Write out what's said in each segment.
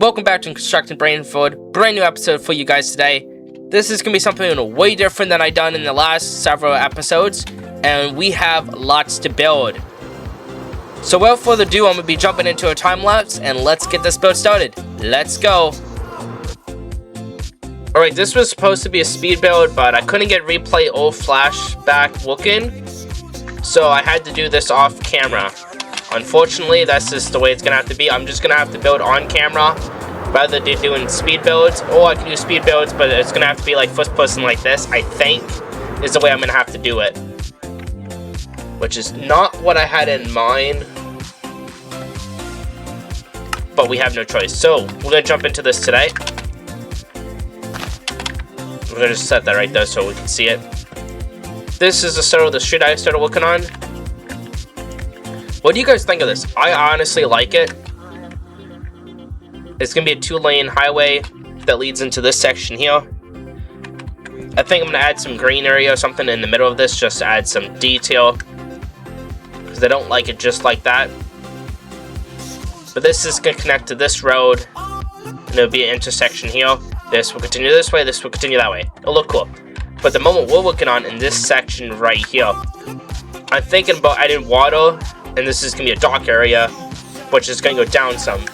Welcome back to Constructing Branford. Brand new episode for you guys today. This is going to be something way different than I've done in the last several episodes, and we have lots to build. So without further ado, I'm going to be jumping into a time lapse, and let's get this build started. Let's go. Alright, this was supposed to be a speed build, but I couldn't get replay or flashback working, so I had to do this off camera. Unfortunately, that's just the way it's going to have to be. I'm just going to have to build on camera rather than doing speed builds. Or I can do speed builds, but it's going to have to be like first person like this, I think, is the way I'm going to have to do it. Which is not what I had in mind. But we have no choice. So, we're going to jump into this today. We're going to just set that right there so we can see it. This is the start of the street I started working on. What do you guys think of this? I honestly like it. It's going to be a 2-lane highway that leads into this section here. I think I'm going to add some green area or something in the middle of this just to add some detail. Because I don't like it just like that. But this is going to connect to this road. And there'll be an intersection here. This will continue this way, this will continue that way. It'll look cool. But the moment we're working on in this section right here, I'm thinking about adding water. And this is going to be a dock area, which is going to go down some.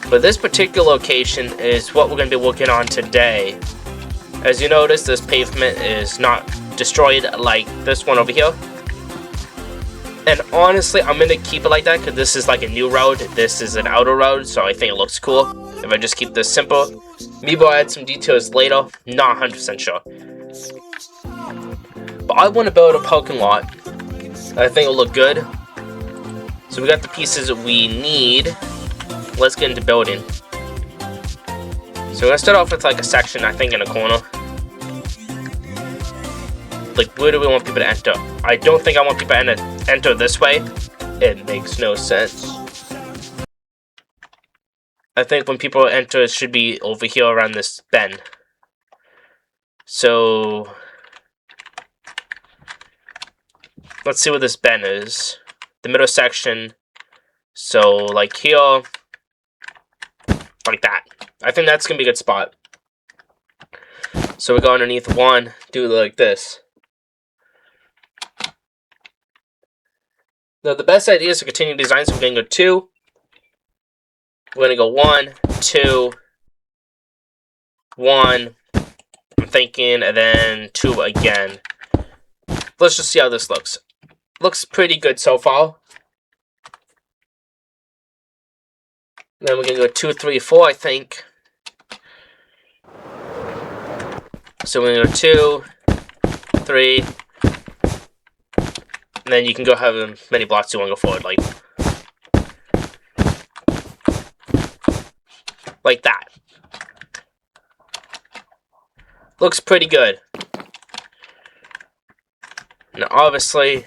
But this particular location is what we're going to be working on today. As you notice, this pavement is not destroyed like this one over here. And honestly, I'm going to keep it like that because this is like a new road. This is an outer road, so I think it looks cool. If I just keep this simple. Maybe I'll add some details later. Not 100% sure. But I want to build a parking lot. I think it'll look good. So we got the pieces that we need. Let's get into building. So we're gonna start off with like a section, I think, in a corner. Like, where do we want people to enter? I don't think I want people to enter this way. It makes no sense. I think when people enter, it should be over here around this bend. So let's see what this bend is. The middle section. So, like here. Like that. I think that's going to be a good spot. So we go underneath one. Do it like this. Now, the best idea is to continue design. So we're going to go 2. We're going to go 1, 2, 1. I'm thinking, and then 2 again. Let's just see how this looks. Looks pretty good so far. Then we're going to go 2, 3, 4, I think. So we're going to go 2, 3. And then you can go have as many blocks you want to go forward. Like that. Looks pretty good. Now, obviously,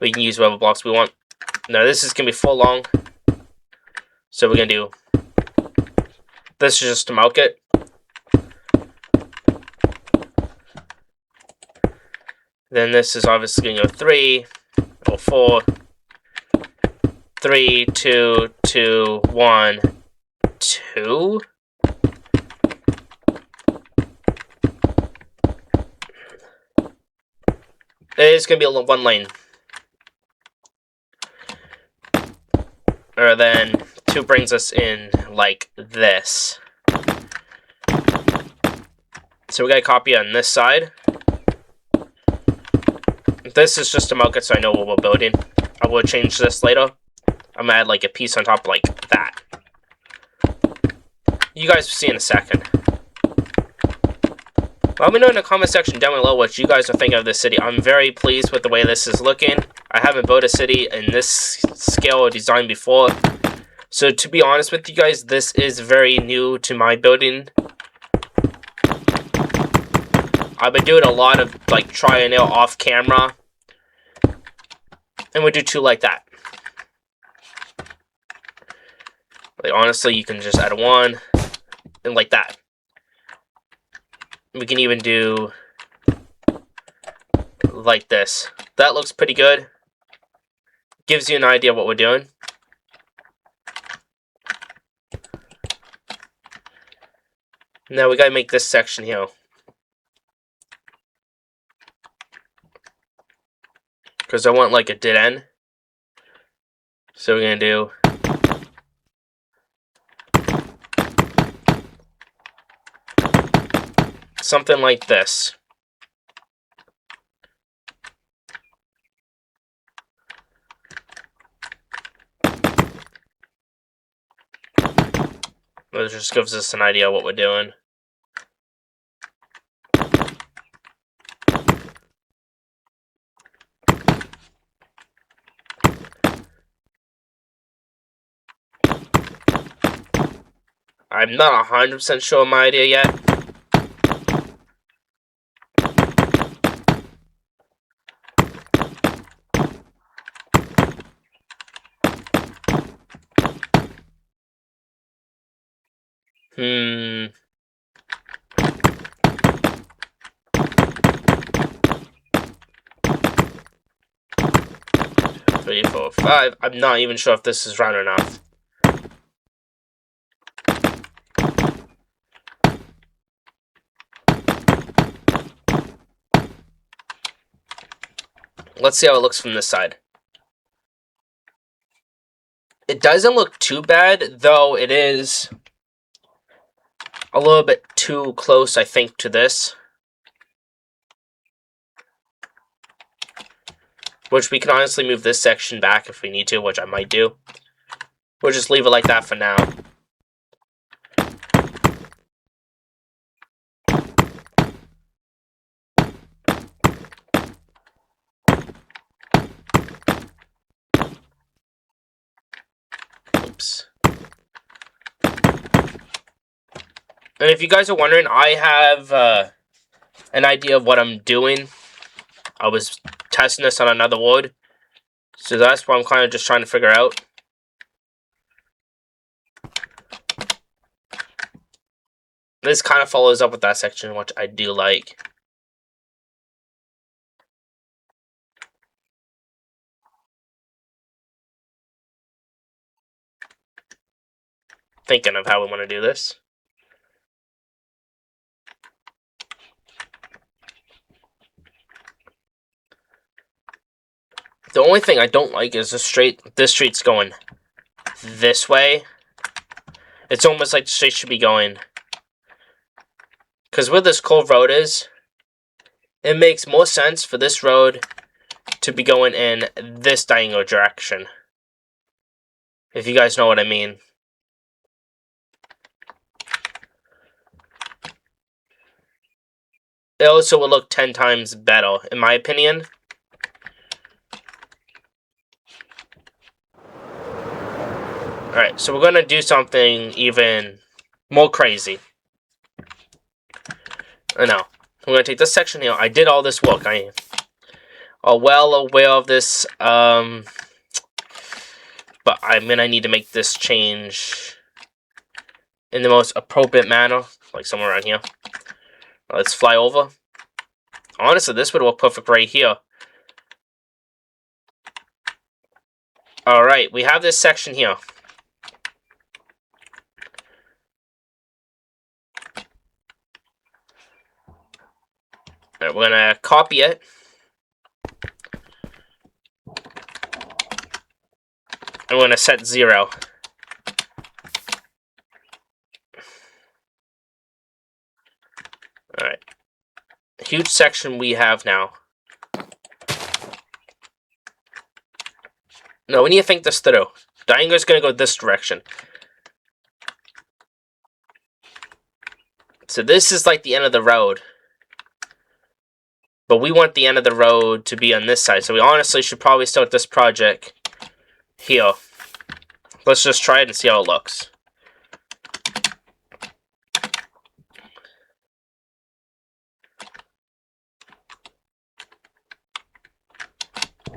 we can use whatever blocks we want. Now, this is going to be full long. So, we're going to do this is just to mark it. Then, this is obviously going to go 3 or 4. 3, 2, 2, 1, 2. It's going to be a 1 lane. Or then 2 brings us in like this. So we got a copy on this side. This is just to mark it so I know what we're building. I will change this later. I'm going to add like a piece on top like that. You guys will see in a second. Let me know in the comment section down below what you guys are thinking of this city. I'm very pleased with the way this is looking. I haven't built a city in this scale or design before. So to be honest with you guys, this is very new to my building. I've been doing a lot of like try and error off camera. And we'll do 2 like that. Like honestly, you can just add 1 and like that. We can even do like this. That looks pretty good. Gives you an idea of what we're doing. Now we gotta make this section here. Because I want like a dead end. So we're gonna do something like this. That just gives us an idea of what we're doing. I'm not 100% sure of my idea yet. Hmm. 3, 4, 5. I'm not even sure if this is round enough. Let's see how it looks from this side. It doesn't look too bad, though it is a little bit too close, I think, to this. Which we can honestly move this section back if we need to, which I might do. We'll just leave it like that for now. Oops. And if you guys are wondering, I have an idea of what I'm doing. I was testing this on another wood. So that's what I'm kind of just trying to figure out. This kind of follows up with that section, which I do like. Thinking of how we want to do this. The only thing I don't like is this street's going this way. It's almost like the street should be going. Because where this cove road is, it makes more sense for this road to be going in this diagonal direction. If you guys know what I mean. It also will look 10 times better, in my opinion. Alright, so we're going to do something even more crazy. I know. We're going to take this section here. I did all this work. I am well aware of this. But I need to make this change in the most appropriate manner. Like somewhere around here. Let's fly over. Honestly, this would work perfect right here. Alright, we have this section here. Alright, we're going to copy it. And we're going to set 0. Alright. Huge section we have now. No, we need to think this through. Diagonal is going to go this direction. So this is like the end of the road. But we want the end of the road to be on this side. So we honestly should probably start this project here. Let's just try it and see how it looks.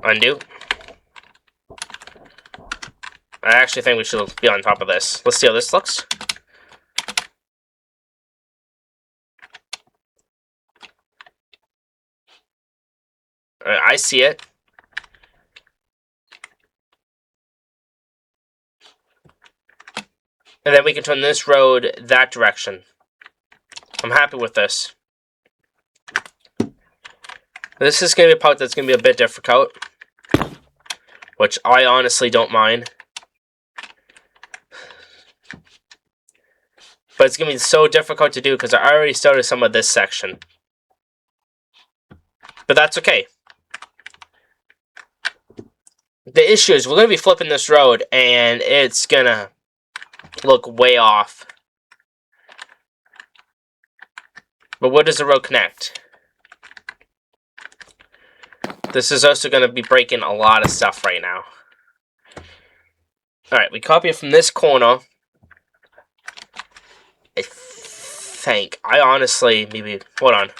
Undo. I actually think we should be on top of this. Let's see how this looks. I see it. And then we can turn this road that direction. I'm happy with this. This is going to be a part that's going to be a bit difficult, which I honestly don't mind. But it's going to be so difficult to do because I already started some of this section. But that's okay. The issue is we're going to be flipping this road and it's going to look way off. But where does the road connect? This is also going to be breaking a lot of stuff right now. Alright, we copy it from this corner. I think. I honestly, maybe, hold on.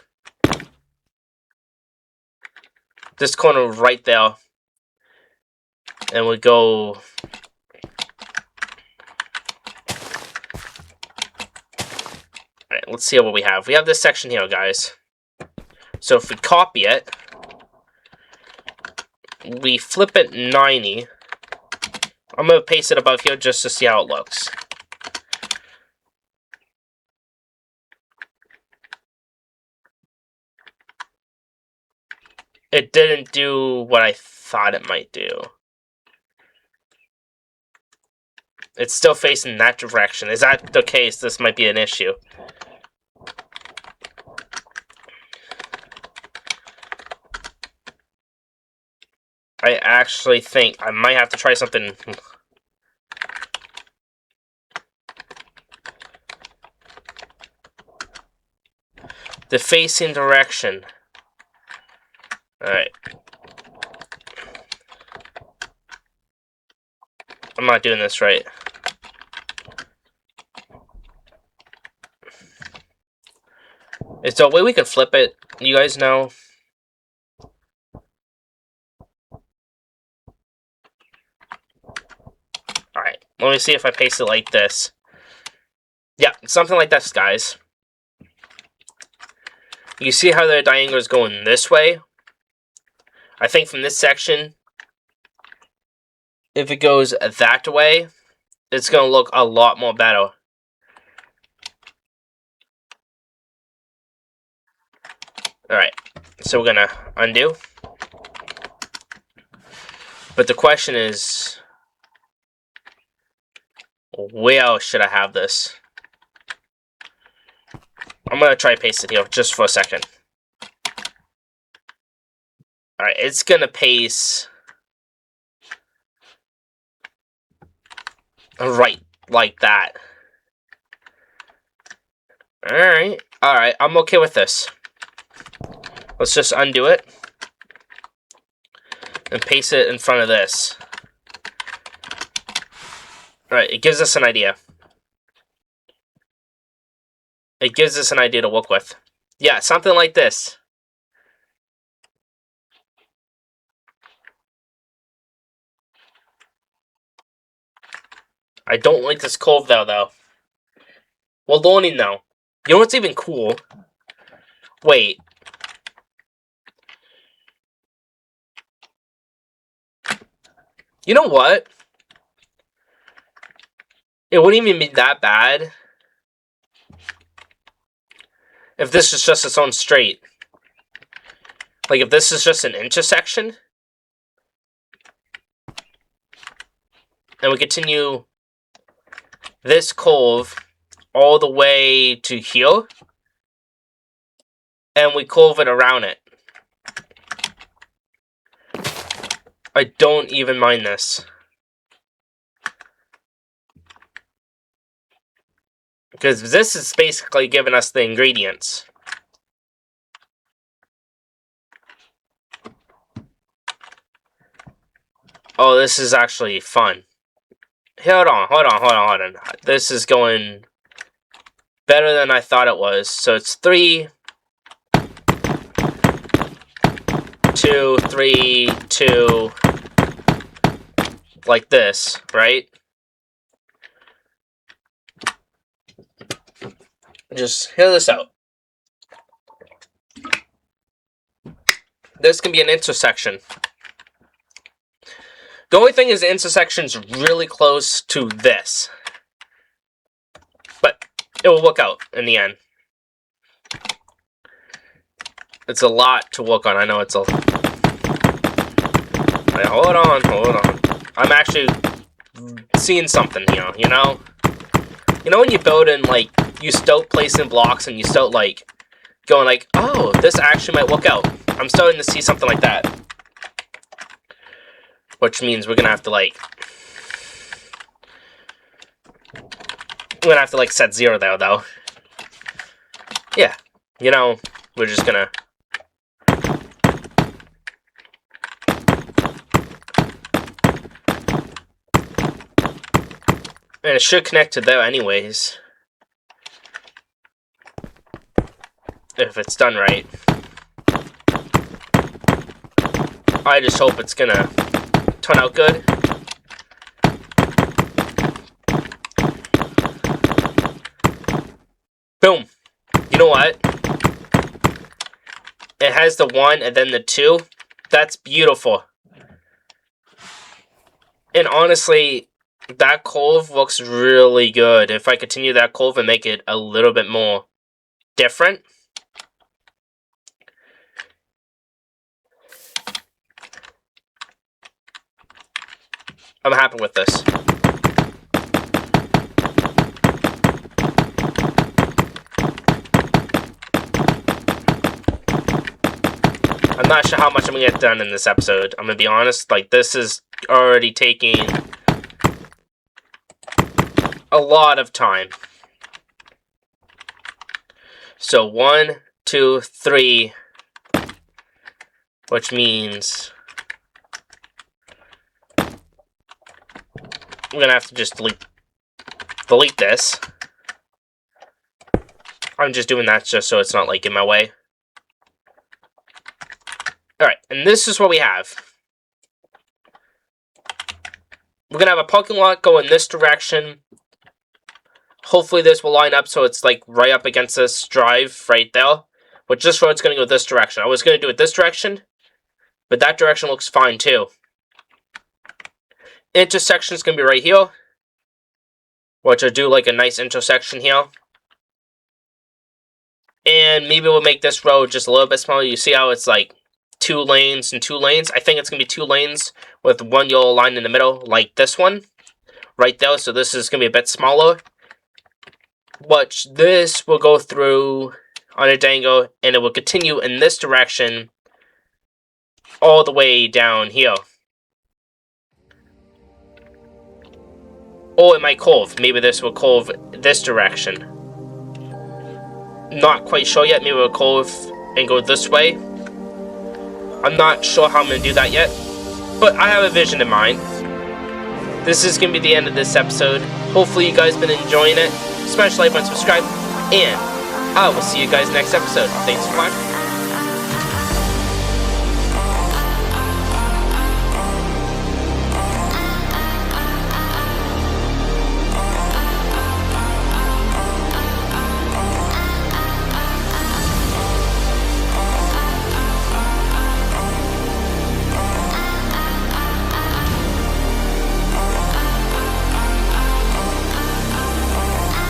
This corner right there. And we go... Alright, let's see what we have. We have this section here, guys. So if we copy it, we flip it 90. I'm going to paste it above here just to see how it looks. It didn't do what I thought it might do. It's still facing that direction. Is that the case? This might be an issue. I actually think I might have to try something. The facing direction. Alright. I'm not doing this right. Is there a way we can flip it? You guys know? Alright, let me see if I paste it like this. Yeah, something like this, guys. You see how the diagonal is going this way? I think from this section, if it goes that way, it's going to look a lot more better. Alright, so we're going to undo. But the question is, where should I have this? I'm going to try paste it here just for a second. Alright, it's going to paste right like that. Alright, I'm okay with this. Let's just undo it and paste it in front of this. Alright, it gives us an idea. It gives us an idea to work with. Yeah, something like this. I don't like this curve though. We're learning now. You know what's even cool? Wait. You know what? It wouldn't even be that bad if this is just its own straight. Like if this is just an intersection. And we continue this curve all the way to here. And we curve it around it. I don't even mind this. Because this is basically giving us the ingredients. Oh, this is actually fun. Hold on. This is going better than I thought it was. So it's 3, 2, 3, 2, like this, right? Just hear this out. This can be an intersection. The only thing is the intersection's really close to this. But it will work out in the end. It's a lot to work on. I know it's a... Wait, hold on. I'm actually seeing something here, you know? You know when you build in, like, you start placing blocks and you start, like, going like, oh, this actually might work out. I'm starting to see something like that. Which means we're gonna have to, like... We're gonna have to, like, set 0 there, though. Yeah. You know, we're just gonna... And it should connect to there anyways. If it's done right. I just hope it's gonna turn out good. Boom. You know what? It has the 1 and then the 2. That's beautiful. And honestly, that curve looks really good. If I continue that curve and make it a little bit more different. I'm happy with this. I'm not sure how much I'm gonna get done in this episode. I'm gonna be honest, like, this is already taking a lot of time. So 1, 2, 3, which means I'm gonna have to just delete this. I'm just doing that just so it's not, like, in my way. Alright, and this is what we have. We're gonna have a parking lot go in this direction. Hopefully this will line up so it's, like, right up against this drive right there. But this road's gonna go this direction. I was gonna do it this direction, but that direction looks fine too. Intersection's gonna be right here, which I'll do, like, a nice intersection here. And maybe we'll make this road just a little bit smaller. You see how it's, like, 2 lanes and 2 lanes? I think it's gonna be 2 lanes with 1 yellow line in the middle, like this one right there. So this is gonna be a bit smaller. But this will go through on a dangle, and it will continue in this direction all the way down here. Or it might curve. Maybe this will curve this direction. Not quite sure yet. Maybe it will curve and go this way. I'm not sure how I'm going to do that yet, but I have a vision in mind. This is going to be the end of this episode. Hopefully you guys have been enjoying it. Smash like button, subscribe, and I will see you guys next episode. Thanks for watching.